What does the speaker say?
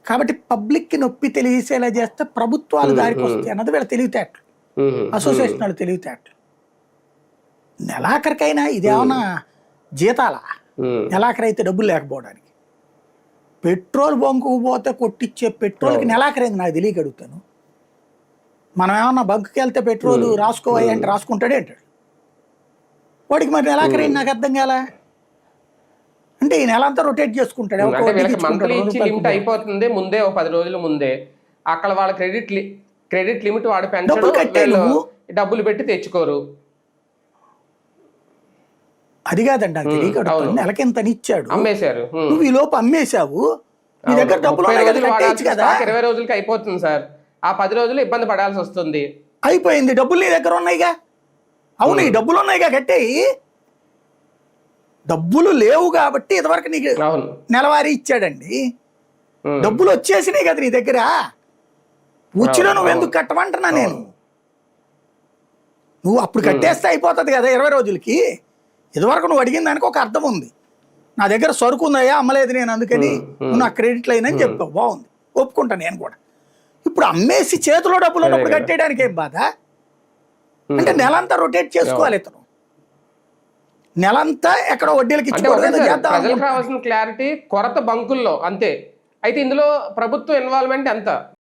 కాబట్టి పబ్లిక్కి నొప్పి తెలిసేలా చేస్తే ప్రభుత్వాలు దారికి వస్తాయి అన్నది వీళ్ళ తెలివితేటలు, అసోసియేషన్ వాళ్ళు తెలివితేటలు. నెలాఖరికైనా ఇదేమన్నా జీతాలా? నెలాఖరు అయితే డబ్బులు లేకపోవడానికి. పెట్రోల్ బంకుకు పోతే కొట్టించే పెట్రోల్కి నెలాఖరైంది నాకు తెలియక అడుగుతాను. మనం ఏమన్నా బంకుకి వెళ్తే పెట్రోల్ రాసుకోవాలి అంటే రాసుకుంటాడే అంటాడు. వాడికి మరి నెలాఖరైంది నాకు అర్థం కాల. అంటే ఈ నెల అంతా రొటేట్ చేసుకుంటాడు. అయిపోతుంది ముందే, ఓ 10 రోజుల ముందే అక్కడ వాళ్ళ క్రెడిట్ లిమిట్ వాడు పెంచడం, డబ్బులు పెట్టి తెచ్చుకోరు. అది కాదండి, నాకు తెలియక అడుగుతాను. నెలకి ఎంత ఇచ్చాడు, అమ్మేశారు, నువ్వు ఈ లోపు అమ్మేశావు, నీ దగ్గర డబ్బులు 20 రోజులకి అయిపోతుంది సార్. ఆ 10 రోజులు ఇబ్బంది పడాల్సి వస్తుంది. అయిపోయింది, డబ్బులు నీ దగ్గర ఉన్నాయిగా. అవును, ఈ డబ్బులు ఉన్నాయిగా, కట్టేయి. డబ్బులు లేవు కాబట్టి ఇదివరకు నీకు నెలవారీ ఇచ్చాడండి. డబ్బులు వచ్చేసినాయి కదా నీ దగ్గర, వచ్చినా నువ్వు ఎందుకు కట్టమంటున్నా నేను. నువ్వు అప్పుడు కట్టేస్తే అయిపోతుంది కదా 20 రోజులకి. ఇదివరకు నువ్వు అడిగిన దానికి ఒక అర్థం ఉంది. నా దగ్గర సరుకు ఉందయ్యా, అమ్మలేదు నేను, అందుకని నువ్వు నా క్రెడిట్ లైన్ అని చెప్పావు, బాగుంది, ఒప్పుకుంటా నేను కూడా. ఇప్పుడు అమ్మేసి చేతిలో డబ్బులు ఉన్నప్పుడు కట్టేయడానికి ఏం బాధ? అంటే నెలంతా రొటేట్ చేసుకోవాలి ఇతను. నెలంతా ఎక్కడ వడ్డీలకి ప్రజలకు కావాల్సిన క్లారిటీ కొరత బంకుల్లో అంతే. అయితే ఇందులో ప్రభుత్వ ఇన్వాల్వ్మెంట్ ఎంత?